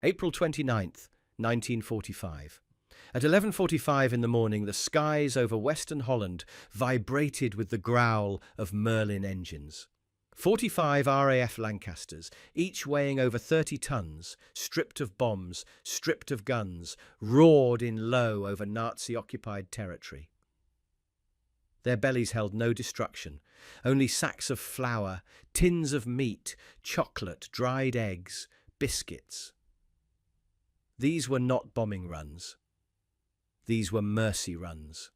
April 29th, 1945. At 11:45 in the morning, the skies over western Holland vibrated with the growl of Merlin engines. 45 RAF Lancasters, each weighing over 30 tons, stripped of bombs, stripped of guns, roared in low over Nazi-occupied territory. Their bellies held no destruction, only sacks of flour, tins of meat, chocolate, dried eggs, biscuits. These were not bombing runs. These were mercy runs.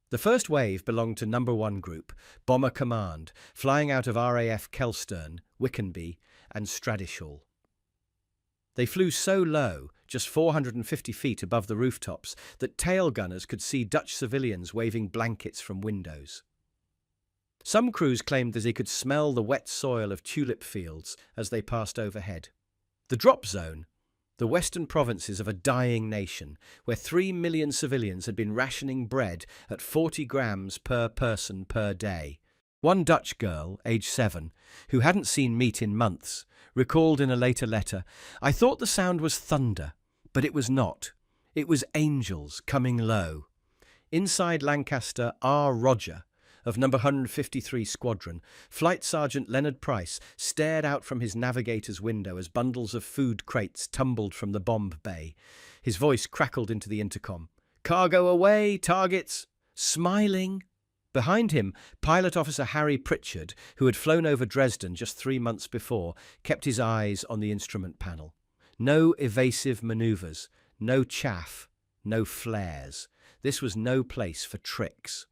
The first wave belonged to No. 1 Group, Bomber Command, flying out of RAF Kelstern, Wickenby and Stradishall. They flew so low, just 450 feet above the rooftops, that tail gunners could see Dutch civilians waving blankets from windows. Some crews claimed that they could smell the wet soil of tulip fields as they passed overhead. The drop zone, the western provinces of a dying nation, where 3 million civilians had been rationing bread at 40 grams per person per day. One Dutch girl, age 7, who hadn't seen meat in months, recalled in a later letter, "I thought the sound was thunder, but it was not. It was angels coming low." Inside Lancaster, R. Roger, of No. 153 Squadron, Flight Sergeant Leonard Price stared out from his navigator's window as bundles of food crates tumbled from the bomb bay. His voice crackled into the intercom. "Cargo away, targets! Smiling!" Behind him, Pilot Officer Harry Pritchard, who had flown over Dresden just 3 months before, kept his eyes on the instrument panel. No evasive manoeuvres, no chaff, no flares. This was no place for tricks.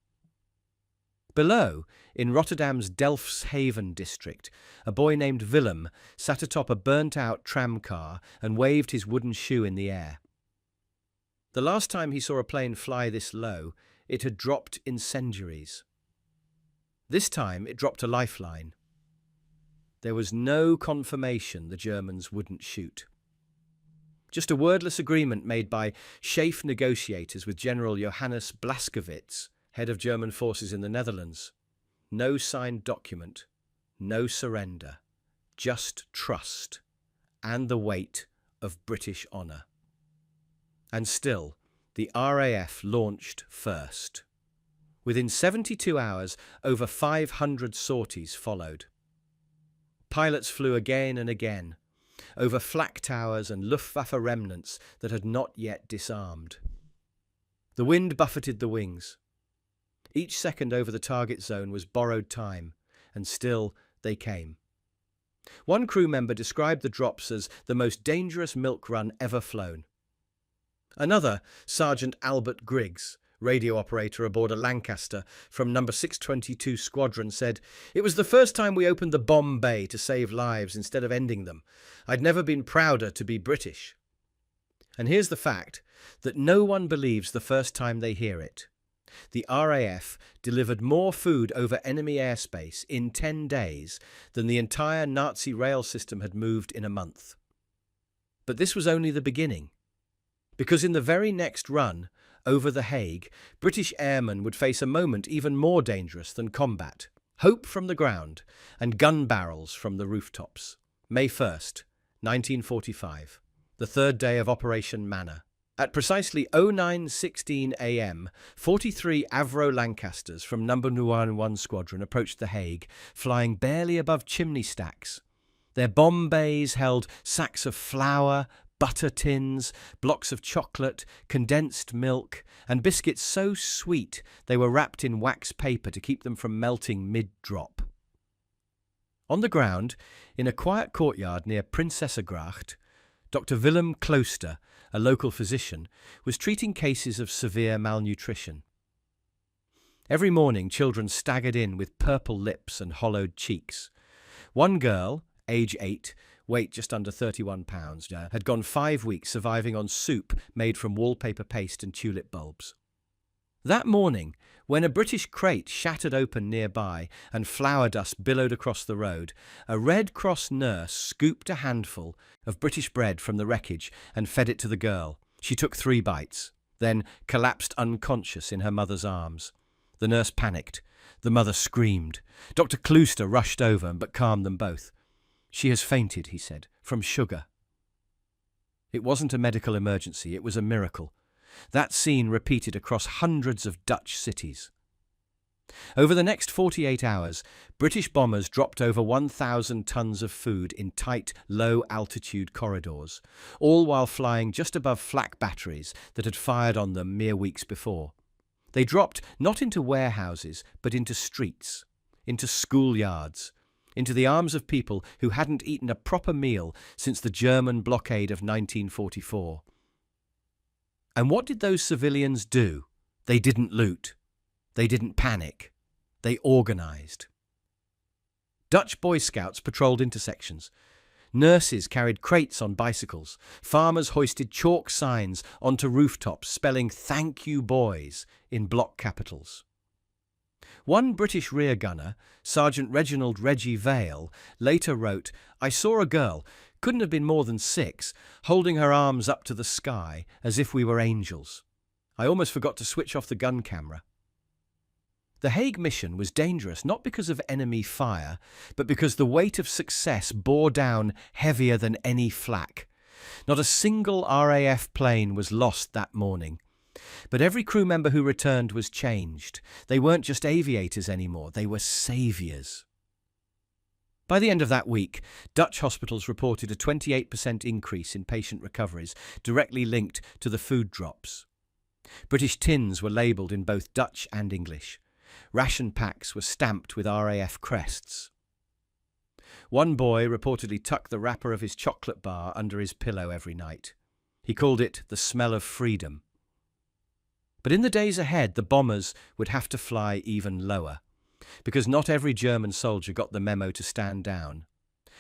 Below, in Rotterdam's Delfshaven district, a boy named Willem sat atop a burnt-out tram car and waved his wooden shoe in the air. The last time he saw a plane fly this low, it had dropped incendiaries. This time it dropped a lifeline. There was no confirmation the Germans wouldn't shoot. Just a wordless agreement made by SHAEF negotiators with General Johannes Blaskowitz, head of German forces in the Netherlands. No signed document, no surrender, just trust and the weight of British honour. And still, the RAF launched first. Within 72 hours, over 500 sorties followed. Pilots flew again and again, over flak towers and Luftwaffe remnants that had not yet disarmed. The wind buffeted the wings. Each second over the target zone was borrowed time, and still they came. One crew member described the drops as the most dangerous milk run ever flown. Another, Sergeant Albert Griggs, radio operator aboard a Lancaster from No. 622 Squadron, said, "It was the first time we opened the bomb bay to save lives instead of ending them. I'd never been prouder to be British." And here's the fact that no one believes the first time they hear it. The RAF delivered more food over enemy airspace in 10 days than the entire Nazi rail system had moved in a month. But this was only the beginning, because in the very next run, over The Hague, British airmen would face a moment even more dangerous than combat: hope from the ground and gun barrels from the rooftops. May 1st, 1945, the third day of Operation Manna. At precisely 09:16 a.m., 43 Avro Lancasters from No. 1 Squadron approached The Hague, flying barely above chimney stacks. Their bomb bays held sacks of flour, butter tins, blocks of chocolate, condensed milk, and biscuits so sweet they were wrapped in wax paper to keep them from melting mid-drop. On the ground, in a quiet courtyard near Prinsessengracht, Dr. Willem Klooster, a local physician, was treating cases of severe malnutrition. Every morning, children staggered in with purple lips and hollowed cheeks. One girl, age 8, weight just under 31 pounds, had gone 5 weeks surviving on soup made from wallpaper paste and tulip bulbs. That morning, when a British crate shattered open nearby and flour dust billowed across the road, a Red Cross nurse scooped a handful of British bread from the wreckage and fed it to the girl. She took 3 bites, then collapsed unconscious in her mother's arms. The nurse panicked. The mother screamed. Dr. Klooster rushed over but calmed them both. "She has fainted," he said, "from sugar." It wasn't a medical emergency, it was a miracle. That scene repeated across hundreds of Dutch cities. Over the next 48 hours, British bombers dropped over 1,000 tons of food in tight, low-altitude corridors, all while flying just above flak batteries that had fired on them mere weeks before. They dropped not into warehouses, but into streets, into schoolyards, into the arms of people who hadn't eaten a proper meal since the German blockade of 1944. And what did those civilians do? They didn't loot. They didn't panic. They organised. Dutch Boy Scouts patrolled intersections. Nurses carried crates on bicycles. Farmers hoisted chalk signs onto rooftops spelling "Thank you, boys" in block capitals. One British rear gunner, Sergeant Reginald Reggie Vale, later wrote, "I saw a girl, couldn't have been more than 6, holding her arms up to the sky as if we were angels. I almost forgot to switch off the gun camera." The Hague mission was dangerous not because of enemy fire, but because the weight of success bore down heavier than any flak. Not a single RAF plane was lost that morning. But every crew member who returned was changed. They weren't just aviators anymore, they were saviours. By the end of that week, Dutch hospitals reported a 28% increase in patient recoveries, directly linked to the food drops. British tins were labelled in both Dutch and English. Ration packs were stamped with RAF crests. One boy reportedly tucked the wrapper of his chocolate bar under his pillow every night. He called it the smell of freedom. But in the days ahead, the bombers would have to fly even lower, because not every German soldier got the memo to stand down.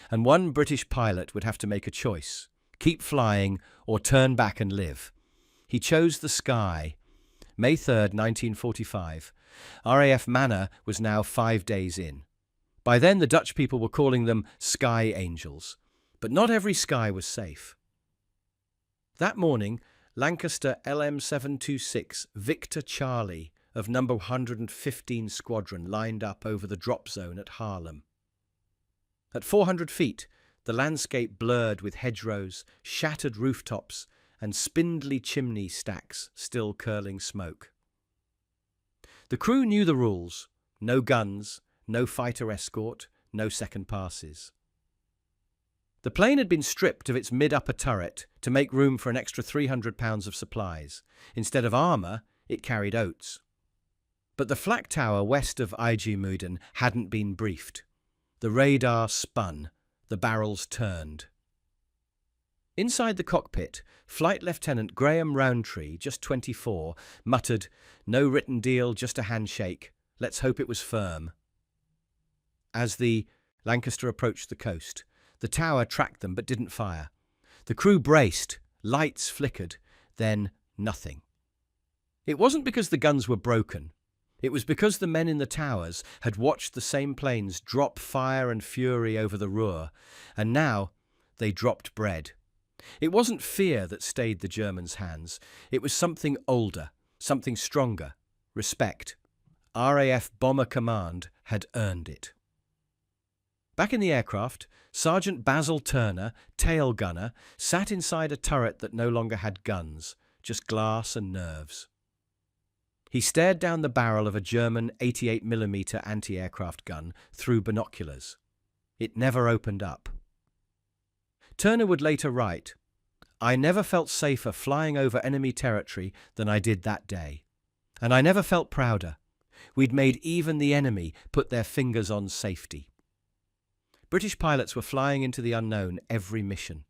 And one British pilot would have to make a choice: keep flying or turn back and live. He chose the sky. May 3rd, 1945. RAF Manna was now 5 days in. By then, the Dutch people were calling them sky angels. But not every sky was safe. That morning, Lancaster LM-726 Victor Charlie of No. 115 Squadron lined up over the drop zone at Haarlem. At 400 feet, the landscape blurred with hedgerows, shattered rooftops, and spindly chimney stacks still curling smoke. The crew knew the rules: no guns, no fighter escort, no second passes. The plane had been stripped of its mid-upper turret to make room for an extra 300 pounds of supplies. Instead of armour, it carried oats. But the flak tower west of IJmuiden hadn't been briefed. The radar spun, the barrels turned. Inside the cockpit, Flight Lieutenant Graham Rowntree, just 24, muttered, "No written deal, just a handshake. Let's hope it was firm." As the Lancaster approached the coast, the tower tracked them but didn't fire. The crew braced, lights flickered, then nothing. It wasn't because the guns were broken. It was because the men in the towers had watched the same planes drop fire and fury over the Ruhr, and now they dropped bread. It wasn't fear that stayed the Germans' hands. It was something older, something stronger: respect. RAF Bomber Command had earned it. Back in the aircraft, Sergeant Basil Turner, tail gunner, sat inside a turret that no longer had guns, just glass and nerves. He stared down the barrel of a German 88mm anti-aircraft gun through binoculars. It never opened up. Turner would later write, "I never felt safer flying over enemy territory than I did that day. And I never felt prouder. We'd made even the enemy put their fingers on safety." British pilots were flying into the unknown every mission.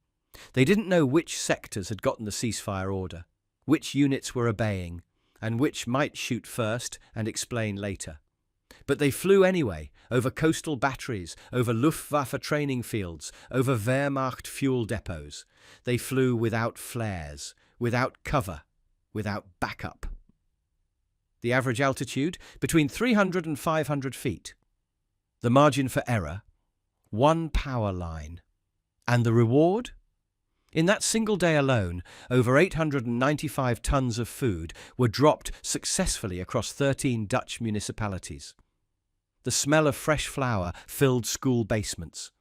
They didn't know which sectors had gotten the ceasefire order, which units were obeying, and which might shoot first and explain later. But they flew anyway, over coastal batteries, over Luftwaffe training fields, over Wehrmacht fuel depots. They flew without flares, without cover, without backup. The average altitude? Between 300 and 500 feet. The margin for error? 1 power line. And the reward? In that single day alone, over 895 tons of food were dropped successfully across 13 Dutch municipalities. The smell of fresh flour filled school basements.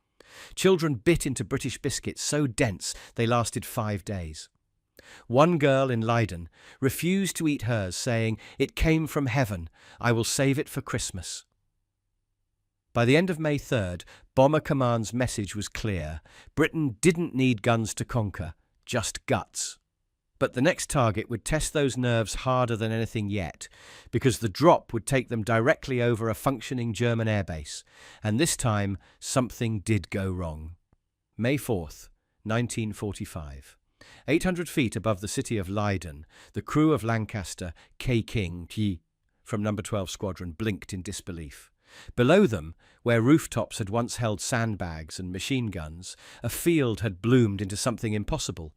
Children bit into British biscuits so dense they lasted 5 days. One girl in Leiden refused to eat hers, saying, "It came from heaven. I will save it for Christmas." By the end of May 3rd, Bomber Command's message was clear. Britain didn't need guns to conquer, just guts. But the next target would test those nerves harder than anything yet, because the drop would take them directly over a functioning German airbase, and this time something did go wrong. May 4th, 1945. 800 feet above the city of Leiden, the crew of Lancaster, K. King, from No. 12 Squadron, blinked in disbelief. Below them, where rooftops had once held sandbags and machine guns, a field had bloomed into something impossible.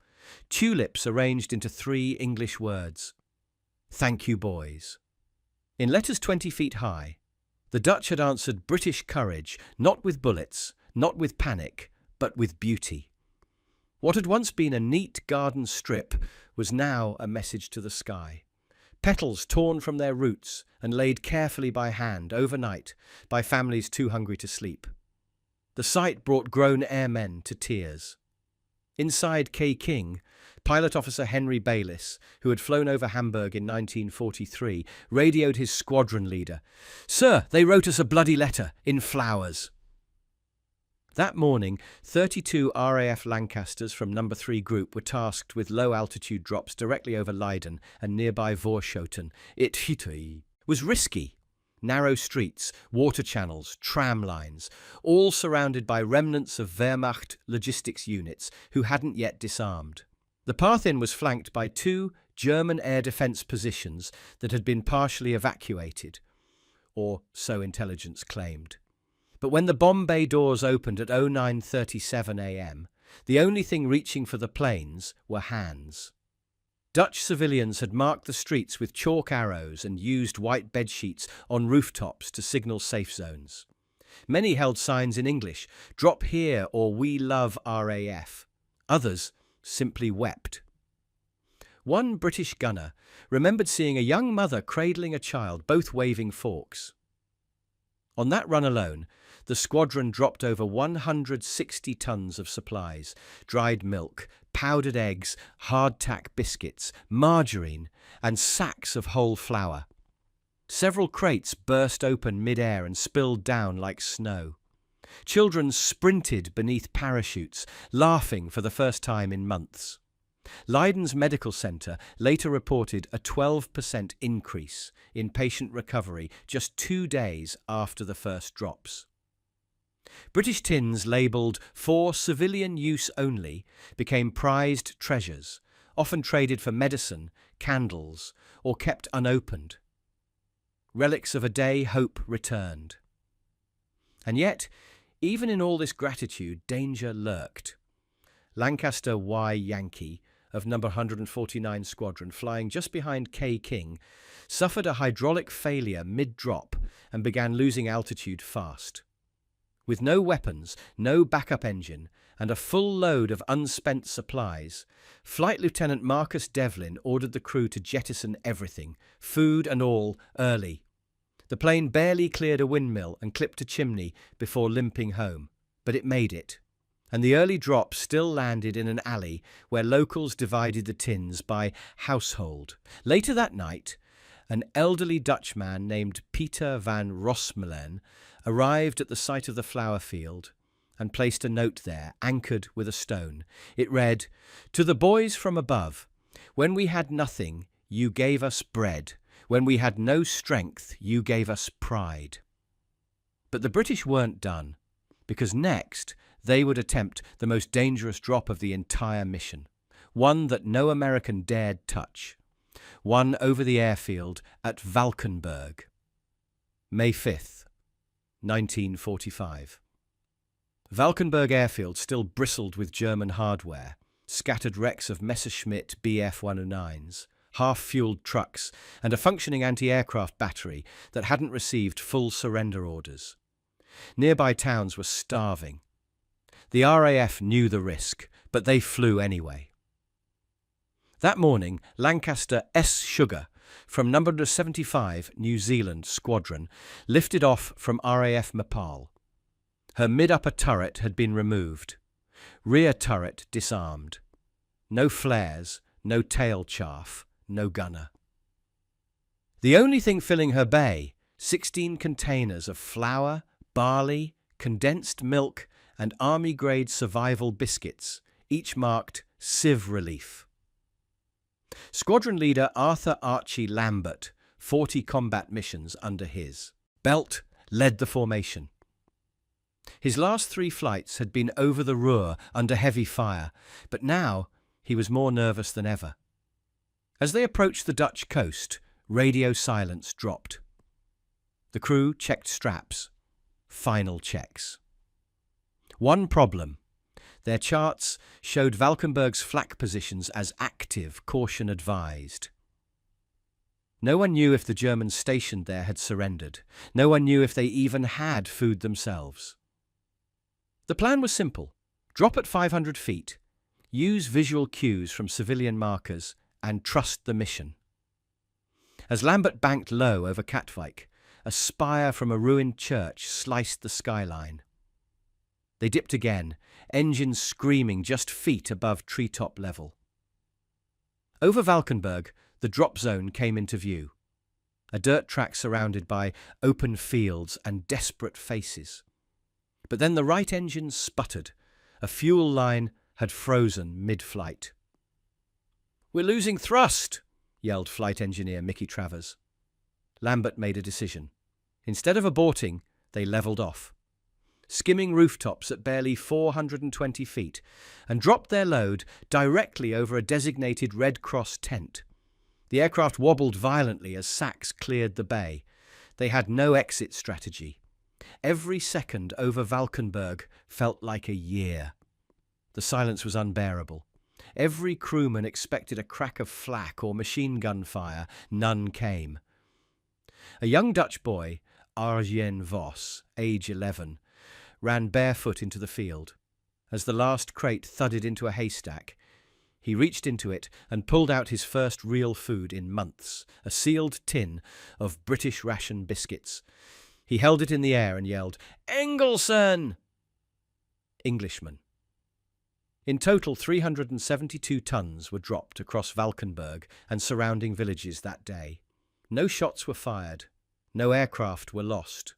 Tulips arranged into 3 English words. "Thank you, boys." In letters 20 feet high, the Dutch had answered British courage, not with bullets, not with panic, but with beauty. What had once been a neat garden strip was now a message to the sky. Petals torn from their roots and laid carefully by hand overnight by families too hungry to sleep. The sight brought grown airmen to tears. Inside K. King, Pilot Officer Henry Bayliss, who had flown over Hamburg in 1943, radioed his squadron leader. "Sir, they wrote us a bloody letter, in flowers." That morning, 32 RAF Lancasters from No. 3 Group were tasked with low-altitude drops directly over Leiden and nearby Voorschoten. It was risky. Narrow streets, water channels, tram lines, all surrounded by remnants of Wehrmacht logistics units who hadn't yet disarmed. The path in was flanked by 2 German air defence positions that had been partially evacuated, or so intelligence claimed. But when the bomb bay doors opened at 09:37 a.m., the only thing reaching for the planes were hands. Dutch civilians had marked the streets with chalk arrows and used white bedsheets on rooftops to signal safe zones. Many held signs in English, "Drop here" or "We love RAF." Others simply wept. One British gunner remembered seeing a young mother cradling a child, both waving forks. On that run alone, the squadron dropped over 160 tons of supplies: dried milk, powdered eggs, hardtack biscuits, margarine, and sacks of whole flour. Several crates burst open mid-air and spilled down like snow. Children sprinted beneath parachutes, laughing for the first time in months. Leiden's medical centre later reported a 12% increase in patient recovery just 2 days after the first drops. British tins labelled "for civilian use only" became prized treasures, often traded for medicine, candles, or kept unopened. Relics of a day hope returned. And yet, even in all this gratitude, danger lurked. Lancaster Y Yankee of No. 149 Squadron, flying just behind K. King, suffered a hydraulic failure mid-drop and began losing altitude fast. With no weapons, no backup engine, and a full load of unspent supplies, Flight Lieutenant Marcus Devlin ordered the crew to jettison everything, food and all, early. The plane barely cleared a windmill and clipped a chimney before limping home, but it made it. And the early drop still landed in an alley where locals divided the tins by household. Later that night, an elderly Dutchman named Peter van Rosmelen arrived at the site of the flower field and placed a note there, anchored with a stone. It read, "To the boys from above, when we had nothing, you gave us bread. When we had no strength, you gave us pride." But the British weren't done, because next they would attempt the most dangerous drop of the entire mission, one that no American dared touch, one over the airfield at Valkenburg. May 5th, 1945. Valkenburg airfield still bristled with German hardware, scattered wrecks of Messerschmitt Bf-109s, half-fueled trucks, and a functioning anti-aircraft battery that hadn't received full surrender orders. Nearby towns were starving. The RAF knew the risk, but they flew anyway. That morning, Lancaster S. Sugar from No. 75 New Zealand Squadron lifted off from RAF Mapal. Her mid-upper turret had been removed. Rear turret disarmed. No flares, no tail chaff, no gunner. The only thing filling her bay, 16 containers of flour, barley, condensed milk, and army-grade survival biscuits, each marked Civ Relief. Squadron leader Arthur Archie Lambert, 40 combat missions under his belt, led the formation. His last 3 flights had been over the Ruhr under heavy fire, but now he was more nervous than ever. As they approached the Dutch coast, radio silence dropped. The crew checked straps. Final checks. One problem. Their charts showed Valkenburg's flak positions as active, caution advised. No one knew if the Germans stationed there had surrendered. No one knew if they even had food themselves. The plan was simple. Drop at 500 feet, use visual cues from civilian markers, and trust the mission. As Lambert banked low over Katwijk, a spire from a ruined church sliced the skyline. They dipped again, engines screaming just feet above treetop level. Over Valkenburg, the drop zone came into view. A dirt track surrounded by open fields and desperate faces. But then the right engine sputtered. A fuel line had frozen mid-flight. "We're losing thrust," yelled flight engineer Mickey Travers. Lambert made a decision. Instead of aborting, they levelled off, skimming rooftops at barely 420 feet, and dropped their load directly over a designated Red Cross tent. The aircraft wobbled violently as sacks cleared the bay. They had no exit strategy. Every second over Valkenburg felt like a year. The silence was unbearable. Every crewman expected a crack of flak or machine gun fire. None came. A young Dutch boy, Arjen Vos, age 11, ran barefoot into the field. As the last crate thudded into a haystack, he reached into it and pulled out his first real food in months, a sealed tin of British ration biscuits. He held it in the air and yelled, "Engelsen!" Englishman. In total, 372 tons were dropped across Valkenburg and surrounding villages that day. No shots were fired. No aircraft were lost.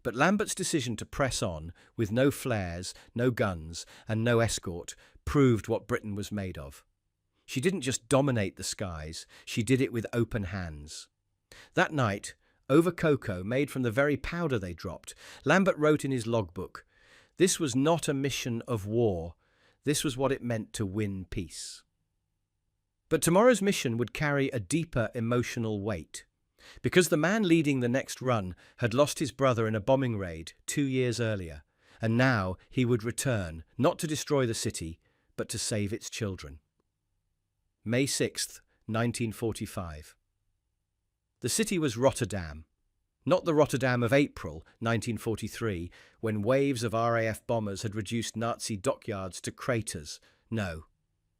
But Lambert's decision to press on, with no flares, no guns, and no escort, proved what Britain was made of. She didn't just dominate the skies, she did it with open hands. That night, over cocoa made from the very powder they dropped, Lambert wrote in his logbook, "This was not a mission of war. This was what it meant to win peace." But tomorrow's mission would carry a deeper emotional weight. Because the man leading the next run had lost his brother in a bombing raid 2 years earlier, and now he would return, not to destroy the city, but to save its children. May 6th, 1945. The city was Rotterdam. Not the Rotterdam of April 1943, when waves of RAF bombers had reduced Nazi dockyards to craters. No,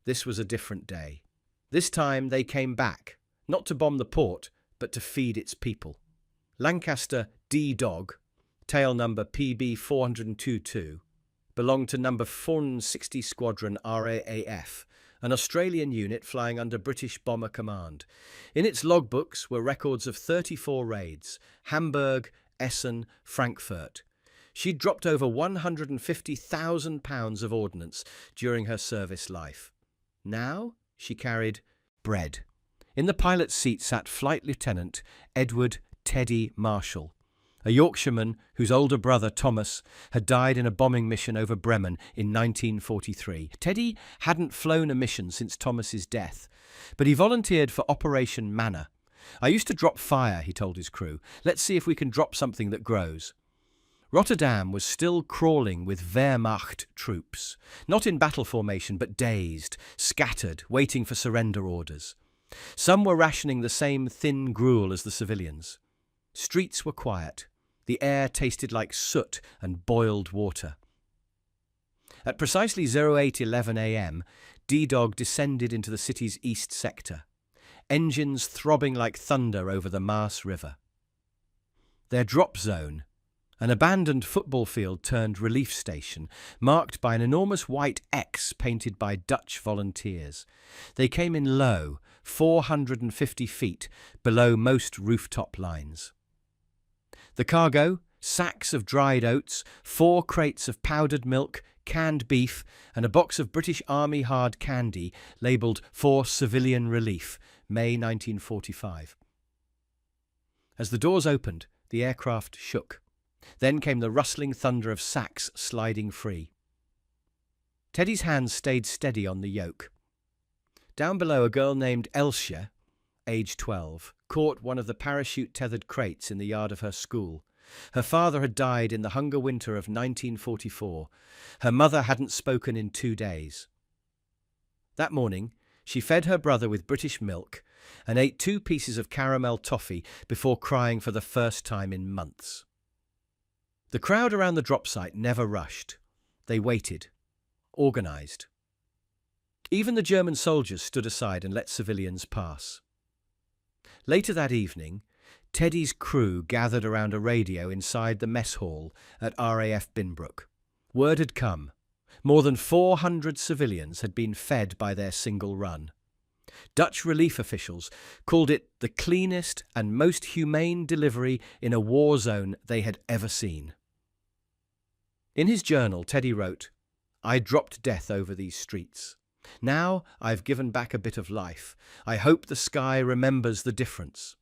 this was a different day. This time they came back, not to bomb the port, but to feed its people. Lancaster D-Dog, tail number PB-422, belonged to number 460 Squadron RAAF, an Australian unit flying under British Bomber Command. In its logbooks were records of 34 raids, Hamburg, Essen, Frankfurt. She'd dropped over 150,000 pounds of ordnance during her service life. Now she carried bread. In the pilot's seat sat Flight Lieutenant Edward Teddy Marshall, a Yorkshireman whose older brother Thomas had died in a bombing mission over Bremen in 1943. Teddy hadn't flown a mission since Thomas's death, but he volunteered for Operation Manna. "I used to drop fire," he told his crew. "Let's see if we can drop something that grows." Rotterdam was still crawling with Wehrmacht troops, not in battle formation but dazed, scattered, waiting for surrender orders. Some were rationing the same thin gruel as the civilians. Streets were quiet. The air tasted like soot and boiled water. At precisely 08:11 a.m., D-Dog descended into the city's east sector, engines throbbing like thunder over the Maas River. Their drop zone, An abandoned football field turned relief station, marked by an enormous white X painted by Dutch volunteers. They came in low, 450 feet below most rooftop lines. The cargo: sacks of dried oats, 4 crates of powdered milk, canned beef, and a box of British Army hard candy labelled "For Civilian Relief, May 1945. As the doors opened, the aircraft shook. Then came the rustling thunder of sacks sliding free. Teddy's hands stayed steady on the yoke. Down below, a girl named Elsia, age 12, caught one of the parachute-tethered crates in the yard of her school. Her father had died in the hunger winter of 1944. Her mother hadn't spoken in 2 days. That morning, she fed her brother with British milk and ate 2 pieces of caramel toffee before crying for the first time in months. The crowd around the drop site never rushed. They waited, organised. Even the German soldiers stood aside and let civilians pass. Later that evening, Teddy's crew gathered around a radio inside the mess hall at RAF Binbrook. Word had come. More than 400 civilians had been fed by their single run. Dutch relief officials called it the cleanest and most humane delivery in a war zone they had ever seen. In his journal, Teddy wrote, "I dropped death over these streets. Now I've given back a bit of life. I hope the sky remembers the difference."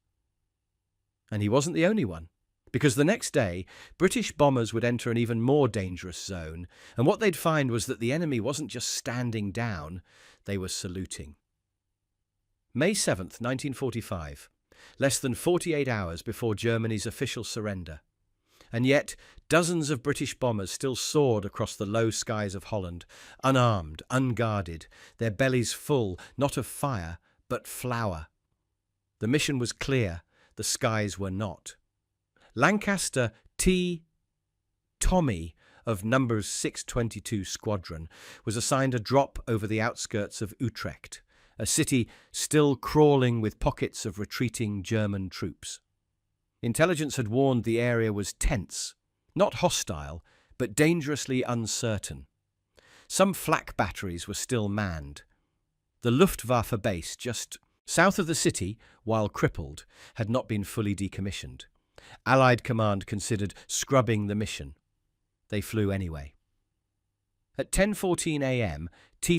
And he wasn't the only one, because the next day, British bombers would enter an even more dangerous zone, and what they'd find was that the enemy wasn't just standing down, they were saluting. May 7th, 1945, less than 48 hours before Germany's official surrender. And yet, dozens of British bombers still soared across the low skies of Holland, unarmed, unguarded, their bellies full, not of fire, but flour. The mission was clear, the skies were not. Lancaster Tommy of No. 622 Squadron was assigned a drop over the outskirts of Utrecht, a city still crawling with pockets of retreating German troops. Intelligence had warned the area was tense, not hostile, but dangerously uncertain. Some flak batteries were still manned. The Luftwaffe base, just south of the city, while crippled, had not been fully decommissioned. Allied command considered scrubbing the mission. They flew anyway. At 10:14 a.m.,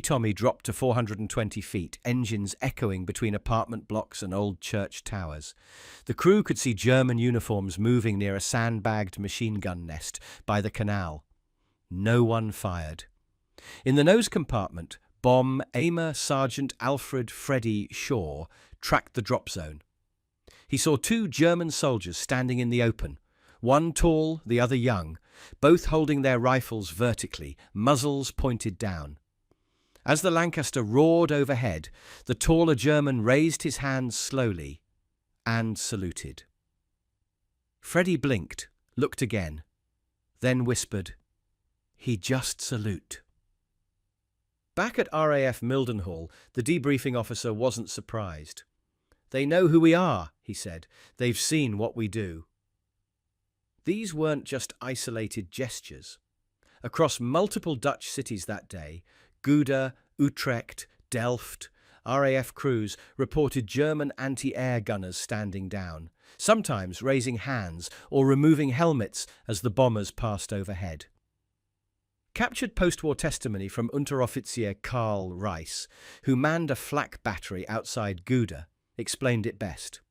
Tommy dropped to 420 feet, engines echoing between apartment blocks and old church towers. The crew could see German uniforms moving near a sandbagged machine gun nest by the canal. No one fired. In the nose compartment, bomb aimer Sergeant Alfred Freddy Shaw tracked the drop zone. He saw 2 German soldiers standing in the open, one tall, the other young, both holding their rifles vertically, muzzles pointed down. As the Lancaster roared overhead, the taller German raised his hands slowly and saluted. Freddy blinked, looked again, then whispered, "He just salute." Back at RAF Mildenhall, the debriefing officer wasn't surprised. "They know who we are," he said. "They've seen what we do." These weren't just isolated gestures. Across multiple Dutch cities that day, Gouda, Utrecht, Delft, RAF crews reported German anti-air gunners standing down, sometimes raising hands or removing helmets as the bombers passed overhead. Captured post-war testimony from Unteroffizier Karl Reiss, who manned a flak battery outside Gouda, explained it best.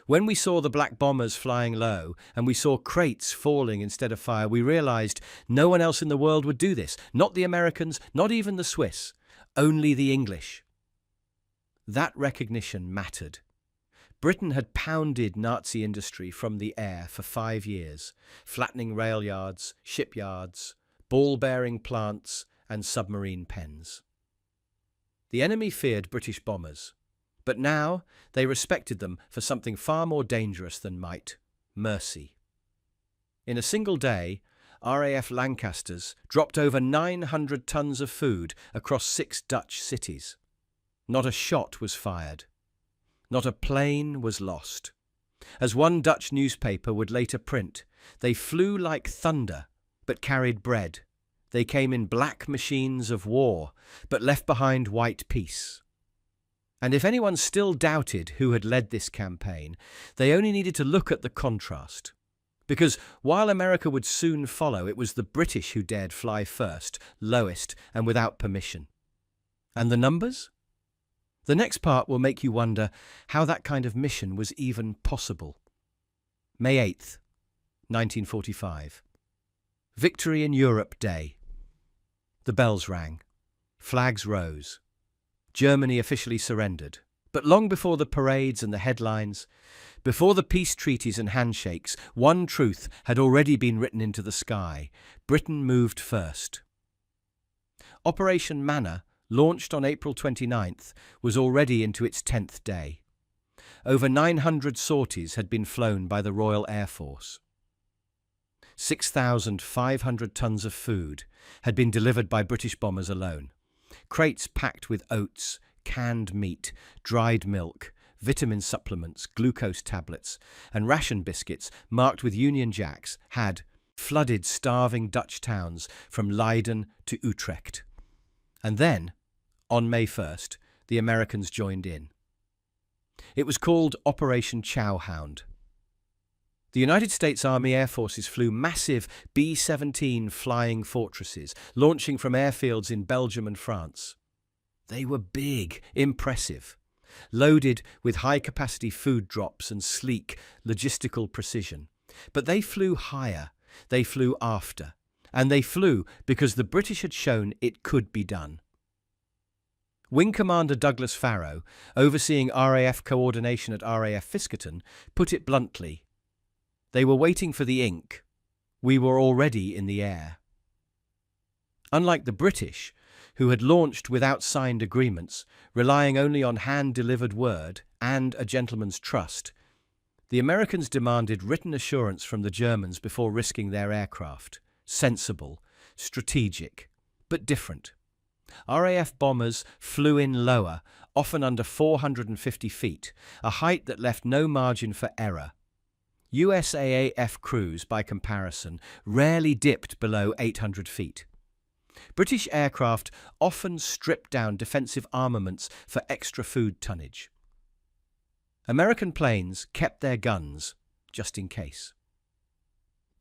"When we saw the black bombers flying low and we saw crates falling instead of fire, we realized no one else in the world would do this. Not the Americans, not even the Swiss, only the English." That recognition mattered. Britain had pounded Nazi industry from the air for 5 years, flattening rail yards, shipyards, ball-bearing plants and submarine pens. The enemy feared British bombers. But now they respected them for something far more dangerous than might: mercy. In a single day, RAF Lancasters dropped over 900 tons of food across 6 Dutch cities. Not a shot was fired. Not a plane was lost. As one Dutch newspaper would later print, They flew like thunder, but carried bread. They came in black machines of war, but left behind white peace. And if anyone still doubted who had led this campaign, they only needed to look at the contrast. Because while America would soon follow, it was the British who dared fly first, lowest, and without permission. And the numbers? The next part will make you wonder how that kind of mission was even possible. May 8th, 1945. Victory in Europe Day. The bells rang. Flags rose. Germany officially surrendered. But long before the parades and the headlines, before the peace treaties and handshakes, one truth had already been written into the sky. Britain moved first. Operation Manna, launched on April 29th, was already into its 10th day. Over 900 sorties had been flown by the Royal Air Force. 6,500 tons of food had been delivered by British bombers alone. Crates packed with oats, canned meat, dried milk, vitamin supplements, glucose tablets, and ration biscuits marked with Union Jacks had flooded starving Dutch towns from Leiden to Utrecht. And then, on May 1st, the Americans joined in. It was called Operation Chowhound. The United States Army Air Forces flew massive B-17 flying fortresses, launching from airfields in Belgium and France. They were big, impressive, loaded with high-capacity food drops and sleek, logistical precision. But they flew higher, they flew after, and they flew because the British had shown it could be done. Wing Commander Douglas Farrow, overseeing RAF coordination at RAF Fiskerton, put it bluntly: they were waiting for the ink. We were already in the air. Unlike the British, who had launched without signed agreements, relying only on hand-delivered word and a gentleman's trust, the Americans demanded written assurance from the Germans before risking their aircraft. Sensible, strategic, but different. RAF bombers flew in lower, often under 450 feet, a height that left no margin for error. USAAF crews, by comparison, rarely dipped below 800 feet. British aircraft often stripped down defensive armaments for extra food tonnage. American planes kept their guns, just in case.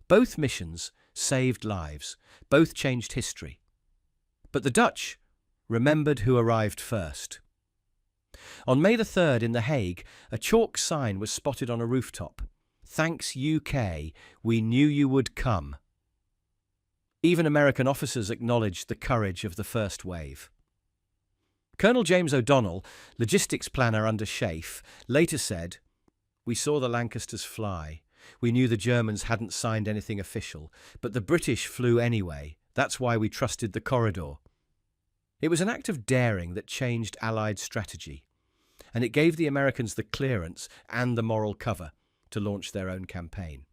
Both missions saved lives, both changed history. But the Dutch remembered who arrived first. On May the 3rd in The Hague, a chalk sign was spotted on a rooftop. "Thanks UK, we knew you would come." Even American officers acknowledged the courage of the first wave. Colonel James O'Donnell, logistics planner under Schaeff, later said, "We saw the Lancasters fly. We knew the Germans hadn't signed anything official, but the British flew anyway. That's why we trusted the corridor." It was an act of daring that changed Allied strategy, and it gave the Americans the clearance and the moral cover to launch their own campaign.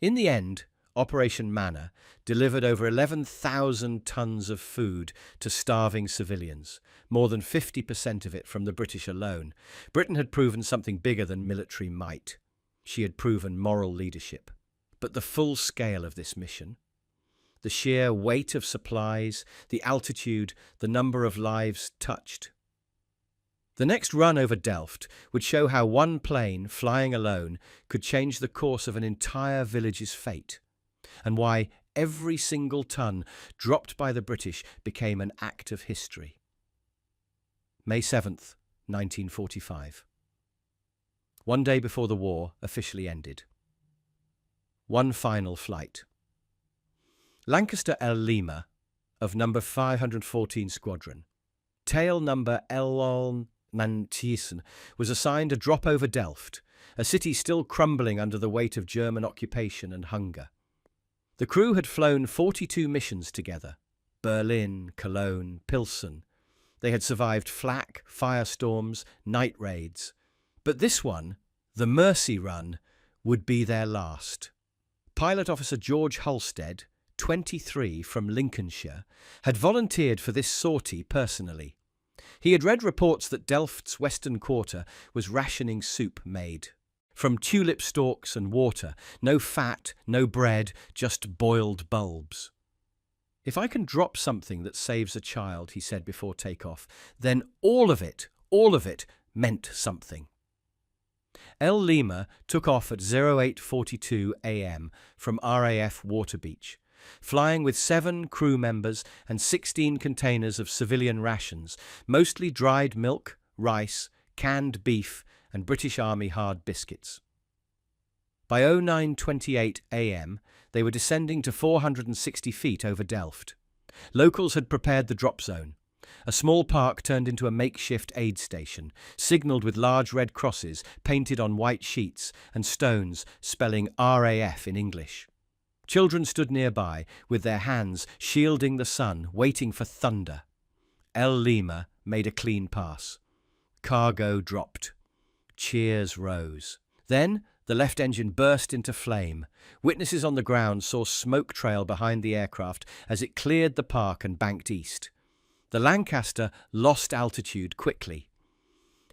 In the end, Operation Manna delivered over 11,000 tons of food to starving civilians, more than 50% of it from the British alone. Britain had proven something bigger than military might. She had proven moral leadership. But the full scale of this mission, the sheer weight of supplies, the altitude, the number of lives touched. The next run over Delft would show how one plane, flying alone, could change the course of an entire village's fate, and why every single ton dropped by the British became an act of history. May 7th, 1945. One day before the war officially ended. One final flight. Lancaster L. Lima, of number 514 Squadron, tail number L. Mantiesen, was assigned a drop over Delft, a city still crumbling under the weight of German occupation and hunger. The crew had flown 42 missions together: Berlin, Cologne, Pilsen. They had survived flak, firestorms, night raids. But this one, the Mercy Run, would be their last. Pilot Officer George Halstead, 23, from Lincolnshire, had volunteered for this sortie personally. He had read reports that Delft's western quarter was rationing soup made From tulip stalks and water, no fat, no bread, just boiled bulbs. "If I can drop something that saves a child," he said before takeoff, "then all of it, meant something." El Lima took off at 08:42 a.m. from RAF Waterbeach, flying with 7 crew members and 16 containers of civilian rations, mostly dried milk, rice, canned beef, and British Army hard biscuits. By 09:28 a.m., they were descending to 460 feet over Delft. Locals had prepared the drop zone. A small park turned into a makeshift aid station, signalled with large red crosses painted on white sheets and stones spelling RAF in English. Children stood nearby, with their hands shielding the sun, waiting for thunder. El Lima made a clean pass. Cargo dropped. Cheers rose. Then the left engine burst into flame. Witnesses on the ground saw smoke trail behind the aircraft as it cleared the park and banked east. The Lancaster lost altitude quickly.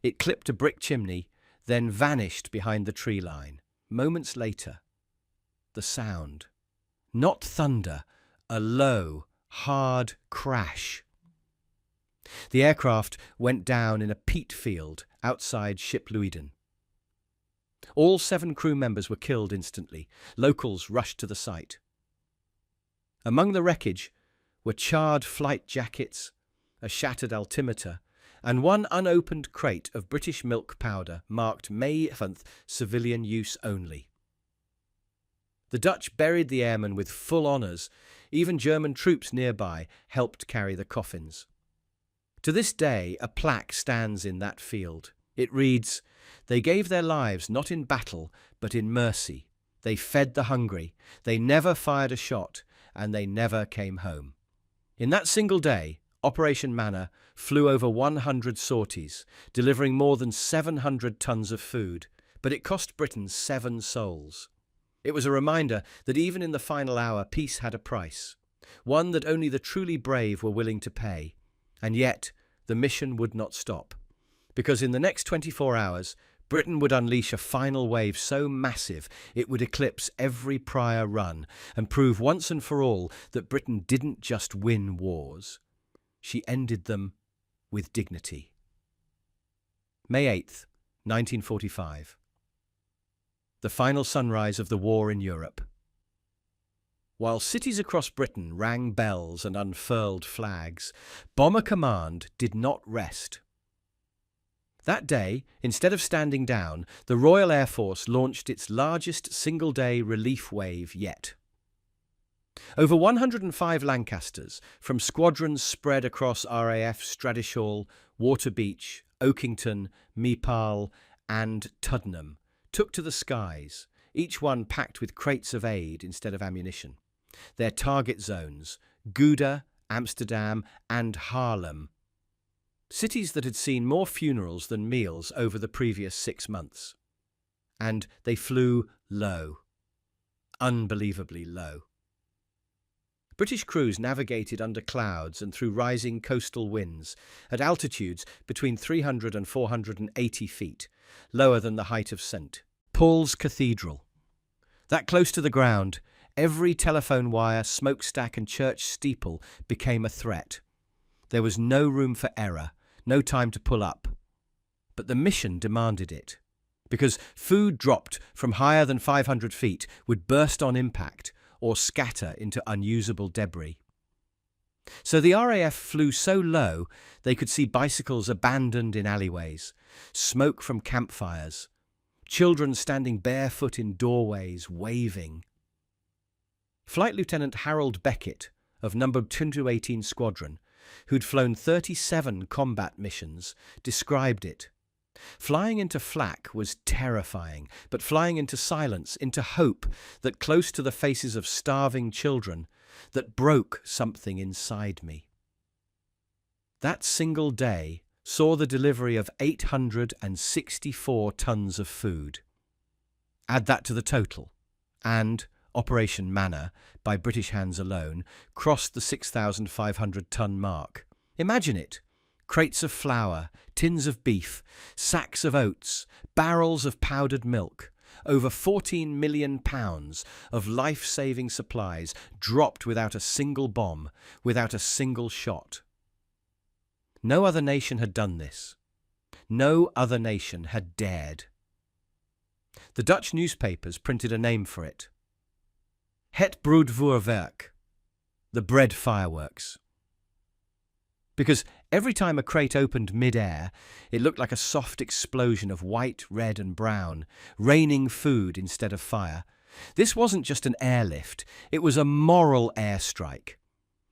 It clipped a brick chimney, then vanished behind the tree line. Moments later, the sound. Not thunder, a low, hard crash. The aircraft went down in a peat field outside Ship Luiden. All 7 crew members were killed instantly. Locals rushed to the site. Among the wreckage were charred flight jackets, a shattered altimeter, and one unopened crate of British milk powder marked May 7th, civilian use only. The Dutch buried the airmen with full honours. Even German troops nearby helped carry the coffins. To this day, a plaque stands in that field. It reads, "They gave their lives not in battle, but in mercy. They fed the hungry. They never fired a shot, and they never came home." In that single day, Operation Manna flew over 100 sorties, delivering more than 700 tons of food, but it cost Britain 7 souls. It was a reminder that even in the final hour, peace had a price, one that only the truly brave were willing to pay. And yet, the mission would not stop, because in the next 24 hours, Britain would unleash a final wave so massive it would eclipse every prior run and prove once and for all that Britain didn't just win wars. She ended them with dignity. May 8th, 1945. The final sunrise of the war in Europe. While cities across Britain rang bells and unfurled flags, Bomber Command did not rest. That day, instead of standing down, the Royal Air Force launched its largest single-day relief wave yet. Over 105 Lancasters, from squadrons spread across RAF Stradishall, Waterbeach, Oakington, Meepal, and Tuddenham, took to the skies, each one packed with crates of aid instead of ammunition. Their target zones, Gouda, Amsterdam, and Haarlem. Cities that had seen more funerals than meals over the previous 6 months. And they flew low. Unbelievably low. British crews navigated under clouds and through rising coastal winds at altitudes between 300 and 480 feet, lower than the height of St. Paul's Cathedral. That close to the ground, every telephone wire, smokestack and church steeple became a threat. There was no room for error, no time to pull up. But the mission demanded it, because food dropped from higher than 500 feet would burst on impact or scatter into unusable debris. So the RAF flew so low they could see bicycles abandoned in alleyways, smoke from campfires, children standing barefoot in doorways, waving. Flight Lieutenant Harold Beckett of No. 218 Squadron, who'd flown 37 combat missions, described it. Flying into flak was terrifying, but flying into silence, into hope that close to the faces of starving children, that broke something inside me. That single day saw the delivery of 864 tons of food. Add that to the total, and Operation Manna, by British hands alone, crossed the 6,500-ton mark. Imagine it. Crates of flour, tins of beef, sacks of oats, barrels of powdered milk, Over £14 million of life-saving supplies dropped without a single bomb, without a single shot. No other nation had done this. No other nation had dared. The Dutch newspapers printed a name for it. Het broodvuurwerk, the bread fireworks. Because every time a crate opened mid-air, it looked like a soft explosion of white, red and brown, raining food instead of fire. This wasn't just an airlift, it was a moral airstrike.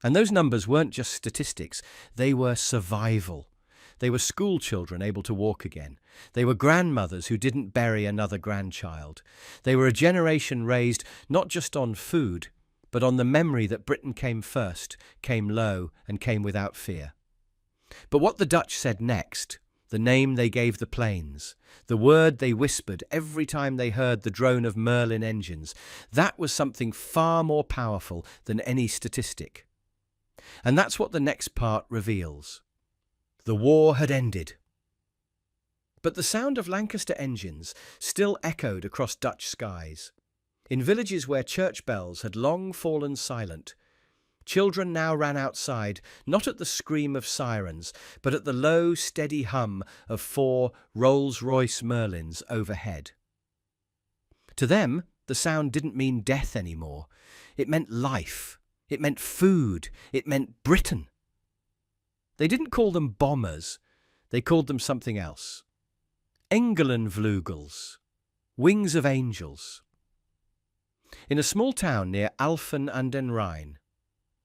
And those numbers weren't just statistics, they were survival. They were school children able to walk again. They were grandmothers who didn't bury another grandchild. They were a generation raised not just on food, but on the memory that Britain came first, came low, and came without fear. But what the Dutch said next, the name they gave the planes, the word they whispered every time they heard the drone of Merlin engines, that was something far more powerful than any statistic. And that's what the next part reveals. The war had ended. But the sound of Lancaster engines still echoed across Dutch skies. In villages where church bells had long fallen silent, children now ran outside, not at the scream of sirens, but at the low, steady hum of 4 Rolls-Royce Merlins overhead. To them, the sound didn't mean death anymore. It meant life. It meant food. It meant Britain. They didn't call them bombers. They called them something else. Engelenvleugels, wings of angels. In a small town near Alphen aan den Rijn,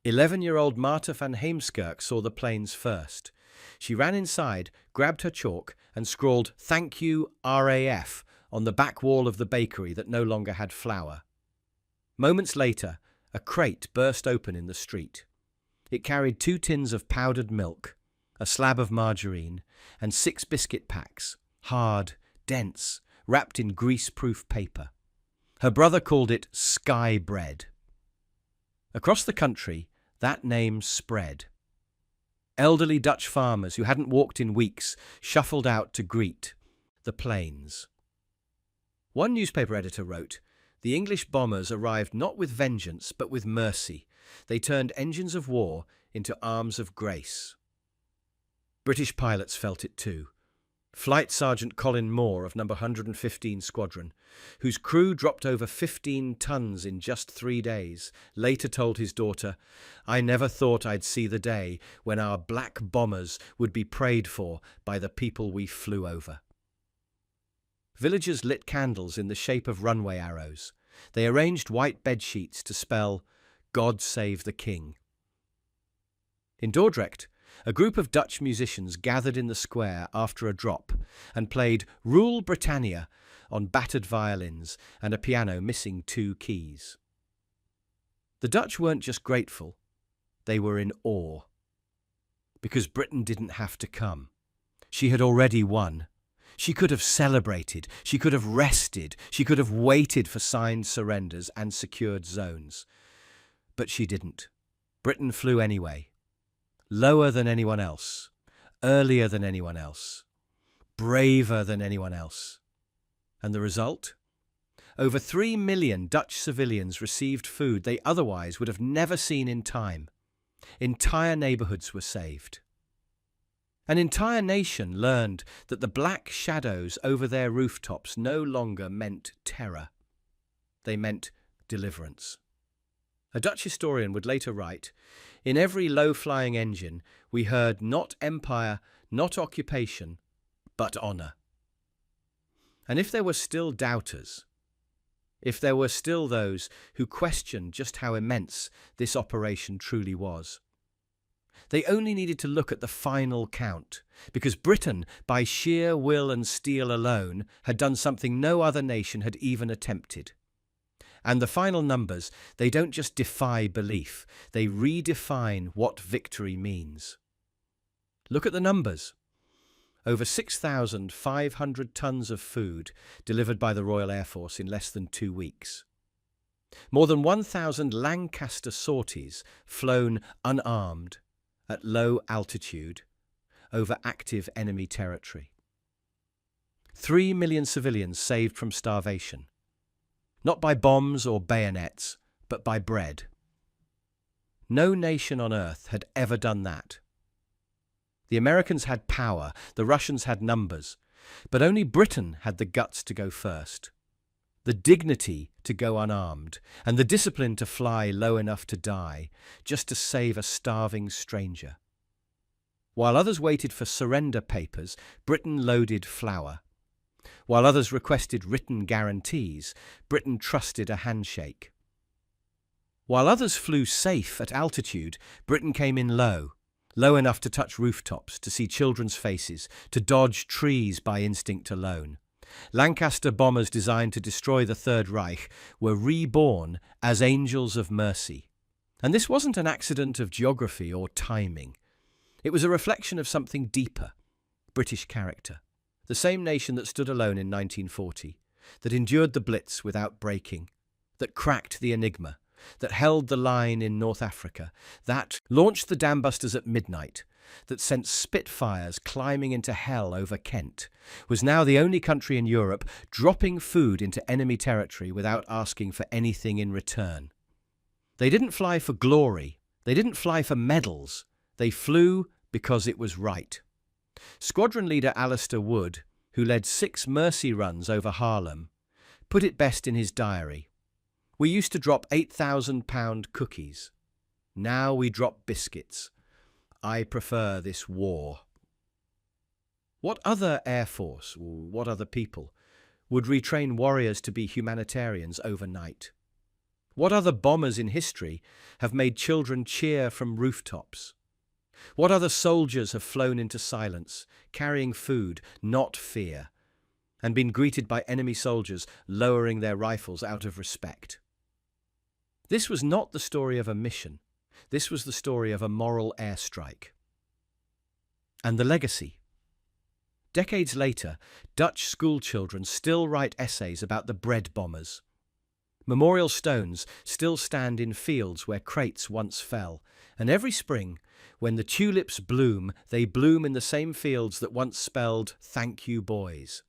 11-year-old Martha van Heemskerk saw the planes first. She ran inside, grabbed her chalk and scrawled "Thank you, RAF" on the back wall of the bakery that no longer had flour. Moments later, a crate burst open in the street. It carried 2 tins of powdered milk, a slab of margarine, and 6 biscuit packs, hard, dense, wrapped in grease-proof paper. Her brother called it sky bread. Across the country, that name spread. Elderly Dutch farmers who hadn't walked in weeks shuffled out to greet the planes. One newspaper editor wrote, "The English bombers arrived not with vengeance, but with mercy. They turned engines of war into arms of grace." British pilots felt it too. Flight Sergeant Colin Moore of No. 115 Squadron, whose crew dropped over 15 tons in just 3 days, later told his daughter, "I never thought I'd see the day when our black bombers would be prayed for by the people we flew over." Villagers lit candles in the shape of runway arrows. They arranged white bedsheets to spell, "God save the King." In Dordrecht, a group of Dutch musicians gathered in the square after a drop and played Rule Britannia on battered violins and a piano missing 2 keys. The Dutch weren't just grateful, they were in awe. Because Britain didn't have to come. She had already won. She could have celebrated, she could have rested, she could have waited for signed surrenders and secured zones. But she didn't. Britain flew anyway. Lower than anyone else, earlier than anyone else, braver than anyone else. And the result? Over 3 million Dutch civilians received food they otherwise would have never seen in time. Entire neighbourhoods were saved. An entire nation learned that the black shadows over their rooftops no longer meant terror. They meant deliverance. A Dutch historian would later write, "In every low-flying engine we heard not empire, not occupation, but honour." And if there were still doubters, if there were still those who questioned just how immense this operation truly was, they only needed to look at the final count, because Britain, by sheer will and steel alone, had done something no other nation had even attempted. And the final numbers, they don't just defy belief, they redefine what victory means. Look at the numbers. Over 6,500 tons of food delivered by the Royal Air Force in less than 2 weeks. More than 1,000 Lancaster sorties flown unarmed, at low altitude, over active enemy territory. 3 million civilians saved from starvation. Not by bombs or bayonets, but by bread. No nation on earth had ever done that. The Americans had power, the Russians had numbers, but only Britain had the guts to go first, the dignity to go unarmed, and the discipline to fly low enough to die, just to save a starving stranger. While others waited for surrender papers, Britain loaded flour. While others requested written guarantees, Britain trusted a handshake. While others flew safe at altitude, Britain came in low enough to touch rooftops, to see children's faces, to dodge trees by instinct alone. Lancaster bombers designed to destroy the Third Reich were reborn as angels of mercy. And this wasn't an accident of geography or timing. It was a reflection of something deeper, British character. The same nation that stood alone in 1940, that endured the Blitz without breaking, that cracked the Enigma, that held the line in North Africa, that launched the dambusters at midnight, that sent Spitfires climbing into hell over Kent, was now the only country in Europe dropping food into enemy territory without asking for anything in return. They didn't fly for glory. They didn't fly for medals. They flew because it was right. Squadron leader Alistair Wood, who led 6 mercy runs over Harlem, put it best in his diary. We used to drop 8,000-pound cookies. Now we drop biscuits. I prefer this war. What other air force, or what other people, would retrain warriors to be humanitarians overnight? What other bombers in history have made children cheer from rooftops? What other soldiers have flown into silence, carrying food, not fear, and been greeted by enemy soldiers lowering their rifles out of respect? This was not the story of a mission. This was the story of a moral airstrike. And the legacy. Decades later, Dutch schoolchildren still write essays about the bread bombers. Memorial stones still stand in fields where crates once fell, and every spring, when the tulips bloom, they bloom in the same fields that once spelled, "Thank you, boys."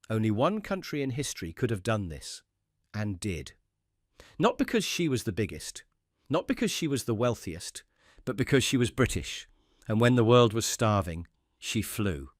Only one country in history could have done this, and did. Not because she was the biggest, not because she was the wealthiest, but because she was British, and when the world was starving, she flew.